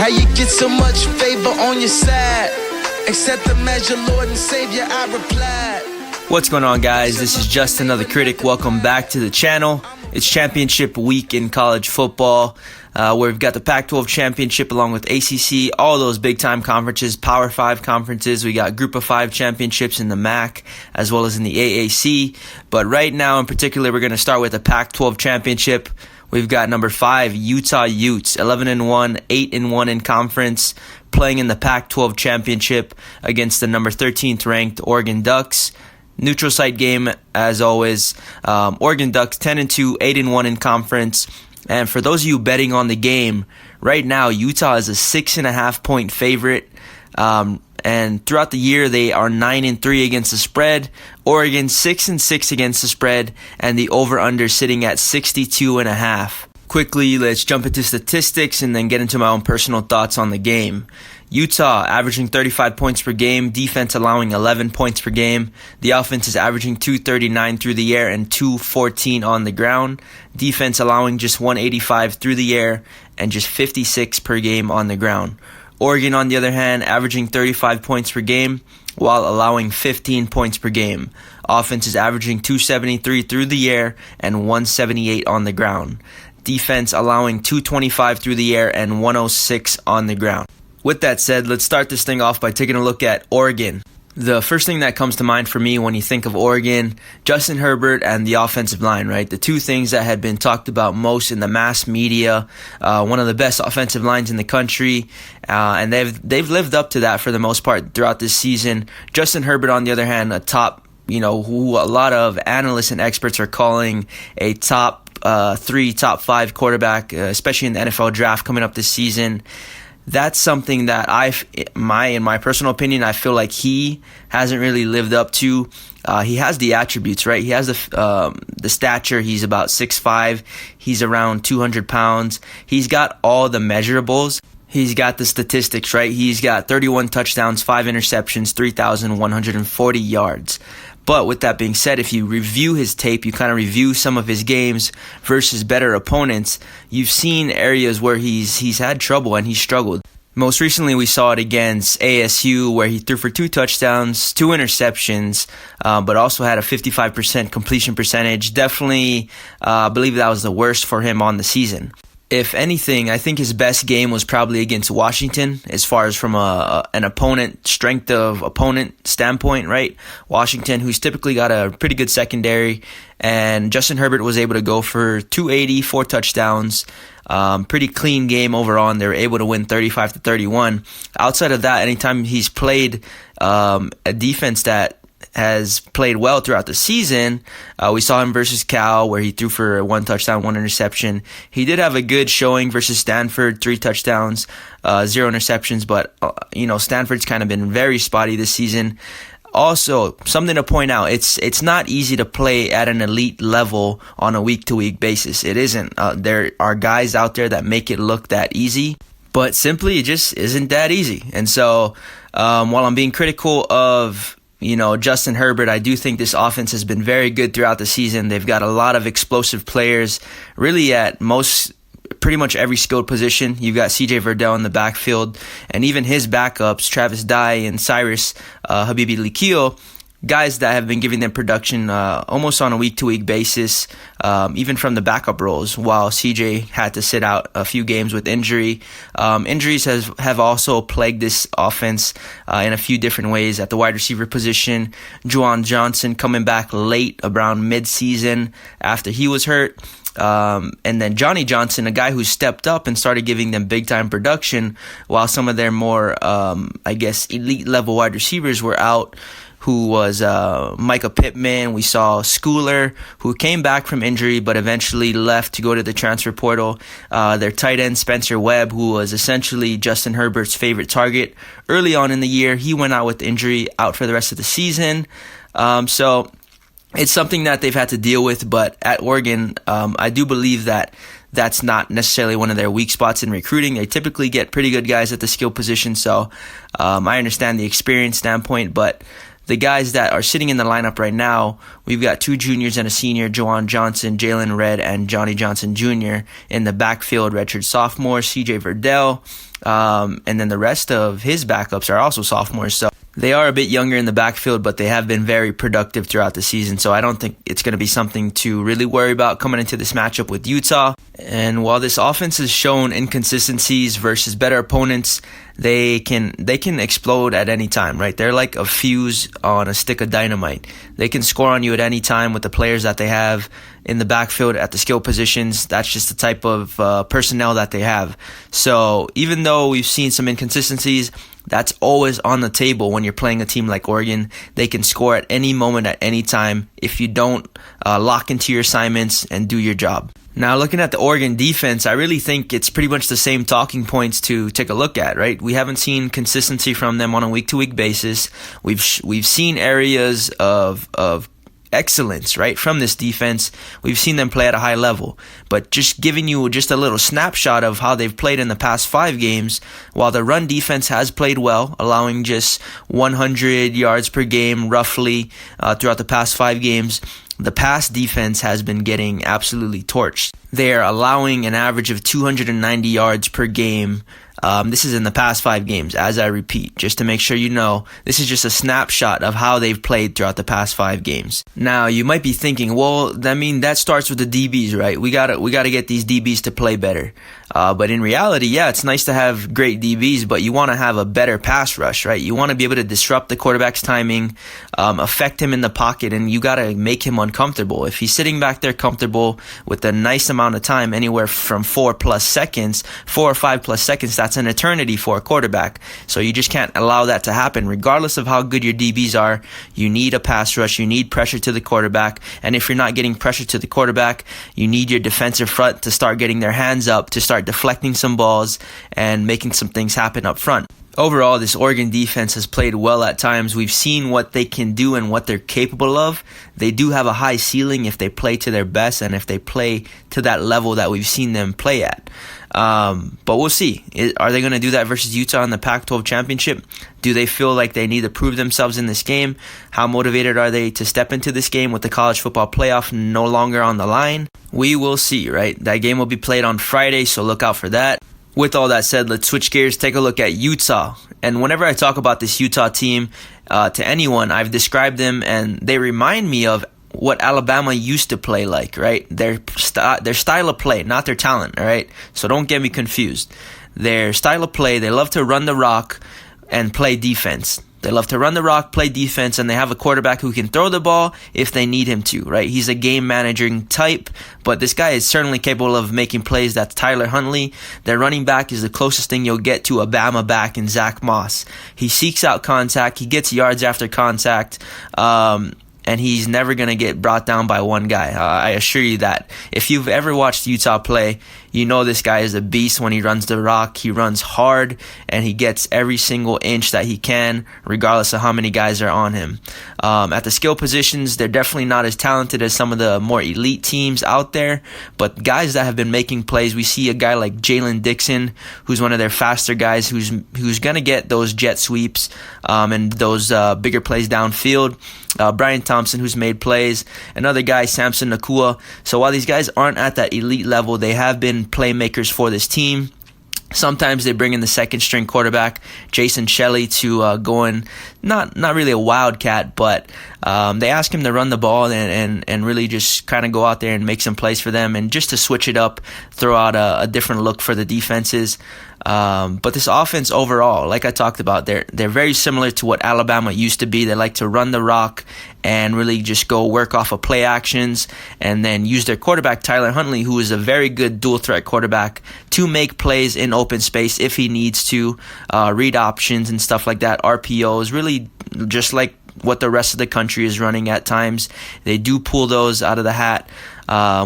How you get so much favor on your side? Accept the measure, Lord and Savior, I replied. What's going on, guys? This is Justin, another critic. Welcome back to the channel. It's championship week in college football, where we've got the Pac-12 championship along with ACC, all those big-time conferences, Power 5 conferences. We got Group of 5 championships in the MAC as well as in the AAC. But right now, in particular, we're going to start with the Pac-12 championship. We've got number 5, Utah Utes, 11-1, 8-1 in conference, playing in the Pac-12 championship against the number 13th ranked Oregon Ducks. Neutral site game, as always. Oregon Ducks 10-2, 8-1 in conference. And for those of you betting on the game, right now Utah is a 6.5 point favorite. And throughout the year, they are 9-3 against the spread. Oregon 6-6 against the spread, and the over/under sitting at 62.5. Quickly, let's jump into statistics and then get into my own personal thoughts on the game. Utah averaging 35 points per game, defense allowing 11 points per game. The offense is averaging 239 through the air and 214 on the ground. Defense allowing just 185 through the air and just 56 per game on the ground. Oregon, on the other hand, averaging 35 points per game while allowing 15 points per game. Offense is averaging 273 through the air and 178 on the ground. Defense allowing 225 through the air and 106 on the ground. With that said, let's start this thing off by taking a look at Oregon. The first thing that comes to mind for me when you think of Oregon, Justin Herbert and the offensive line, right? The two things that had been talked about most in the mass media, one of the best offensive lines in the country, and they've lived up to that for the most part throughout this season. Justin Herbert, on the other hand, a top, who a lot of analysts and experts are calling a top 3, top 5 quarterback, especially in the NFL draft coming up this season. That's something that in my personal opinion, I feel like he hasn't really lived up to. He has the attributes, right? He has the stature. He's about 6'5". He's around 200 pounds. He's got all the measurables. He's got the statistics, right? He's got 31 touchdowns, 5 interceptions, 3,140 yards. But with that being said, if you review his tape, you kind of review some of his games versus better opponents, you've seen areas where he's had trouble and he's struggled. Most recently, we saw it against ASU, where he threw for 2 touchdowns, 2 interceptions, but also had a 55% completion percentage. Definitely, I believe that was the worst for him on the season. If anything, I think his best game was probably against Washington, as far as from an opponent, strength of opponent standpoint, right? Washington, who's typically got a pretty good secondary, and Justin Herbert was able to go for 280, 4 touchdowns, pretty clean game overall, and they were able to win 35-31. Outside of that, anytime he's played a defense that has played well throughout the season. We saw him versus Cal, where he threw for 1 touchdown, 1 interception. He did have a good showing versus Stanford, 3 touchdowns, 0 interceptions, but Stanford's kind of been very spotty this season. Also, something to point out, it's not easy to play at an elite level on a week-to-week basis. It isn't. There are guys out there that make it look that easy, but simply it just isn't that easy. And so, while I'm being critical of Justin Herbert, I do think this offense has been very good throughout the season. They've got a lot of explosive players, really at pretty much every skilled position. You've got CJ Verdell in the backfield, and even his backups, Travis Dye and Cyrus Habibi Likio, guys that have been giving them production almost on a week-to-week basis, even from the backup roles, while CJ had to sit out a few games with injury. Injuries have also plagued this offense in a few different ways. At the wide receiver position, Juwan Johnson coming back late, around mid-season after he was hurt. And then Johnny Johnson, a guy who stepped up and started giving them big-time production, while some of their more, elite-level wide receivers were out, who was Micah Pittman. We saw Schooler, who came back from injury but eventually left to go to the transfer portal. Their tight end, Spencer Webb, who was essentially Justin Herbert's favorite target early on in the year. He went out with injury, out for the rest of the season. So it's something that they've had to deal with. But at Oregon, I do believe that that's not necessarily one of their weak spots in recruiting. They typically get pretty good guys at the skill position. So I understand the experience standpoint, but the guys that are sitting in the lineup right now, we've got 2 juniors and a senior, Juwan Johnson, Jalen Redd, and Johnny Johnson Jr. in the backfield, redshirt sophomore, CJ Verdell, And then the rest of his backups are also sophomores. So they are a bit younger in the backfield, but they have been very productive throughout the season. So I don't think it's going to be something to really worry about coming into this matchup with Utah. And while this offense has shown inconsistencies versus better opponents, they can explode at any time, right? They're like a fuse on a stick of dynamite. They can score on you at any time with the players that they have in the backfield at the skill positions. That's just the type of personnel that they have. So even though we've seen some inconsistencies, that's always on the table when you're playing a team like Oregon. They can score at any moment, at any time, if you don't lock into your assignments and do your job. Now, looking at the Oregon defense, I really think it's pretty much the same talking points to take a look at, right? We haven't seen consistency from them on a week-to-week basis. We've seen areas of excellence, right, from this defense. We've seen them play at a high level. But just giving you just a little snapshot of how they've played in the past 5 games, while the run defense has played well, allowing just 100 yards per game roughly throughout the past 5 games, the pass defense has been getting absolutely torched. They are allowing an average of 290 yards per game. This is in the past 5 games, as I repeat, just to make sure you know, this is just a snapshot of how they've played throughout the past 5 games. Now, you might be thinking, well, I mean, that starts with the DBs, right? We gotta get these DBs to play better. But in reality, yeah, it's nice to have great DBs, but you want to have a better pass rush, right? You want to be able to disrupt the quarterback's timing, affect him in the pocket, and you got to make him uncomfortable. If he's sitting back there comfortable with a nice amount of time, anywhere from 4 or 5 seconds, that's an eternity for a quarterback. So you just can't allow that to happen. Regardless of how good your DBs are, you need a pass rush, you need pressure to the quarterback, and if you're not getting pressure to the quarterback, you need your defensive front to start getting their hands up, to start deflecting some balls and making some things happen up front. Overall, this Oregon defense has played well at times. We've seen what they can do and what they're capable of. They do have a high ceiling if they play to their best and if they play to that level that we've seen them play at. But we'll see. Are they going to do that versus Utah in the Pac-12 championship? Do they feel like they need to prove themselves in this game? How motivated are they to step into this game with the college football playoff no longer on the line? We will see, right? That game will be played on Friday, so look out for that. With all that said, let's switch gears, take a look at Utah. And whenever I talk about this Utah team to anyone, I've described them and they remind me of what Alabama used to play like, right? Their style of play, not their talent, all right? So don't get me confused. Their style of play, they love to run the rock and play defense. They love to run the rock, play defense, and they have a quarterback who can throw the ball if they need him to, right? He's a game managing type, but this guy is certainly capable of making plays. That's Tyler Huntley. Their running back is the closest thing you'll get to a Bama back in Zach Moss. He seeks out contact. He gets yards after contact. And he's never going to get brought down by one guy. I assure you that. If you've ever watched Utah play, you know this guy is a beast when he runs the rock. He runs hard, and he gets every single inch that he can, regardless of how many guys are on him. At the skill positions, they're definitely not as talented as some of the more elite teams out there, but guys that have been making plays, we see a guy like Jalen Dixon, who's one of their faster guys, who's going to get those jet sweeps and those bigger plays downfield. Brian Thompson, who's made plays. Another guy, Samson Nakua. So while these guys aren't at that elite level, they have been playmakers for this team. Sometimes they bring in the second string quarterback, Jason Shelley, to go in, not really a wildcat, but they ask him to run the ball and really just kind of go out there and make some plays for them, and just to switch it up, throw out a different look for the defenses. But this offense overall, like I talked about, they're very similar to what Alabama used to be. They like to run the rock and really just go work off of play actions, and then use their quarterback, Tyler Huntley, who is a very good dual threat quarterback, to make plays in open space if he needs to, read options and stuff like that, RPOs, really just like what the rest of the country is running at times. They do pull those out of the hat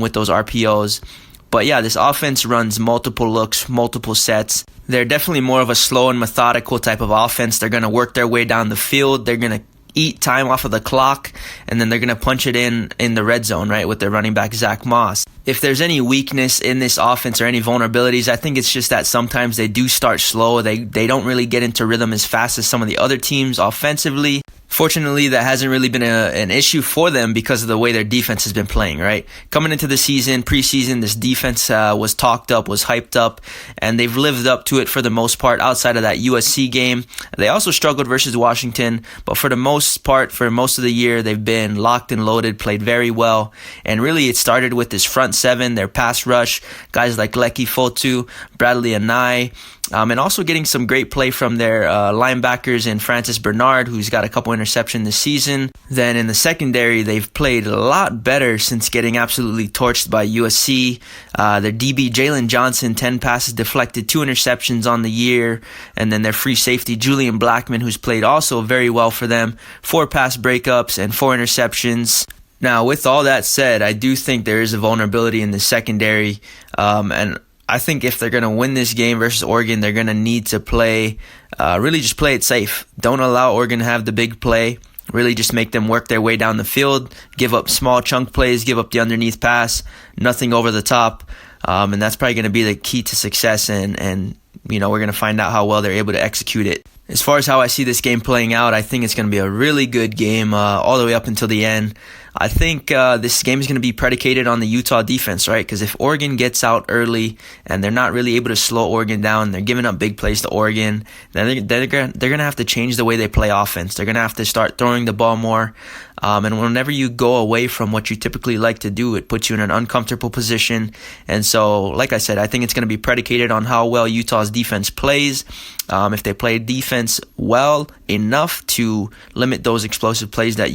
with those RPOs. But yeah, this offense runs multiple looks, multiple sets. They're definitely more of a slow and methodical type of offense. They're going to work their way down the field. They're going to eat time off of the clock, and then they're going to punch it in the red zone, right, with their running back, Zach Moss. If there's any weakness in this offense or any vulnerabilities, I think it's just that sometimes they do start slow. They don't really get into rhythm as fast as some of the other teams offensively. Fortunately, that hasn't really been an issue for them because of the way their defense has been playing, right? Coming into the season, preseason, this defense was talked up, was hyped up, and they've lived up to it for the most part outside of that USC game. They also struggled versus Washington, but for the most part, for most of the year, they've been locked and loaded, played very well, and really it started with this front seven, their pass rush, guys like Leki Fotu, Bradley Anai, and also getting some great play from their linebackers in Francis Bernard, who's got a couple interceptions this season. Then in the secondary, they've played a lot better since getting absolutely torched by USC. Their DB, Jalen Johnson, 10 passes deflected, 2 interceptions on the year. And then their free safety, Julian Blackman, who's played also very well for them, 4 pass breakups and 4 interceptions. Now, with all that said, I do think there is a vulnerability in the secondary, and I think if they're going to win this game versus Oregon, they're going to need to really just play it safe. Don't allow Oregon to have the big play. Really just make them work their way down the field, give up small chunk plays, give up the underneath pass, nothing over the top. And that's probably going to be the key to success, and we're going to find out how well they're able to execute it. As far as how I see this game playing out, I think it's going to be a really good game all the way up until the end. I think this game is going to be predicated on the Utah defense, right? Because if Oregon gets out early and they're not really able to slow Oregon down, they're giving up big plays to Oregon, then they're going to have to change the way they play offense. They're going to have to start throwing the ball more. And whenever you go away from what you typically like to do, it puts you in an uncomfortable position. And so, like I said, I think it's going to be predicated on how well Utah's defense plays. If they play defense well enough to limit those explosive plays that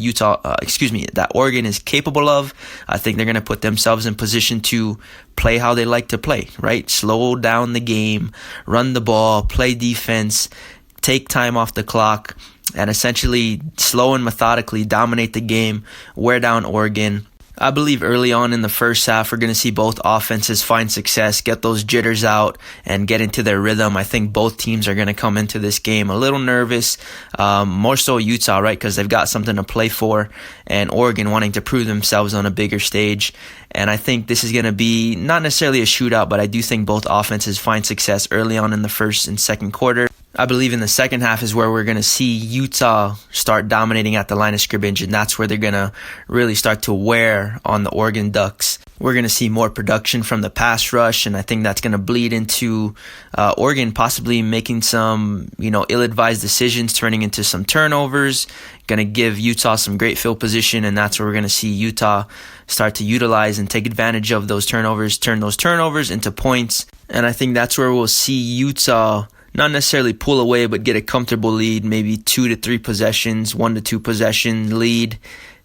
that Oregon is capable of, I think they're going to put themselves in position to play how they like to play, right? Slow down the game, run the ball, play defense, take time off the clock, and essentially slow and methodically dominate the game, wear down Oregon. I believe early on in the first half, we're going to see both offenses find success, get those jitters out, and get into their rhythm. I think both teams are going to come into this game a little nervous, more so Utah, right, because they've got something to play for, and Oregon wanting to prove themselves on a bigger stage. And I think this is going to be not necessarily a shootout, but I do think both offenses find success early on in the first and second quarter. I believe in the second half is where we're going to see Utah start dominating at the line of scrimmage, and that's where they're going to really start to wear on the Oregon Ducks. We're going to see more production from the pass rush, and I think that's going to bleed into Oregon possibly making some, ill-advised decisions, turning into some turnovers, going to give Utah some great field position, and that's where we're going to see Utah start to utilize and take advantage of those turnovers, turn those turnovers into points. And I think that's where we'll see Utah not necessarily pull away, but get a comfortable lead, maybe 2 to 3 possessions, 1 to 2 possession lead,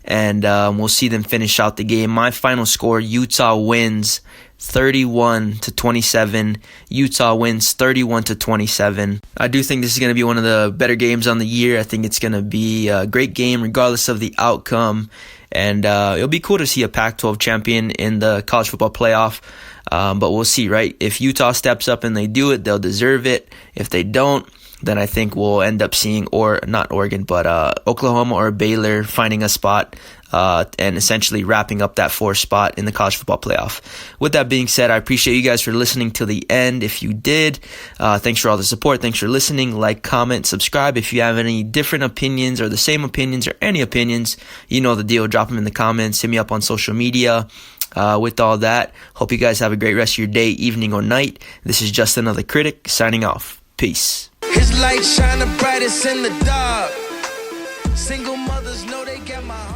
and we'll see them finish out the game. My final score, Utah wins 31-27. Utah wins 31-27. I do think this is going to be one of the better games on the year. I think it's going to be a great game regardless of the outcome, and it'll be cool to see a Pac-12 champion in the college football playoff. But we'll see, right? If Utah steps up and they do it, they'll deserve it. If they don't, then I think we'll end up seeing, not Oregon, but Oklahoma or Baylor finding a spot and essentially wrapping up that 4th spot in the college football playoff. With that being said, I appreciate you guys for listening till the end. If you did, thanks for all the support. Thanks for listening. Like, comment, subscribe. If you have any different opinions or the same opinions or any opinions, you know the deal. Drop them in the comments. Hit me up on social media. With all that, hope you guys have a great rest of your day, evening, or night. This is Just Another Critic signing off. Peace. His light shine the brightest in the dark. Single mothers know they get my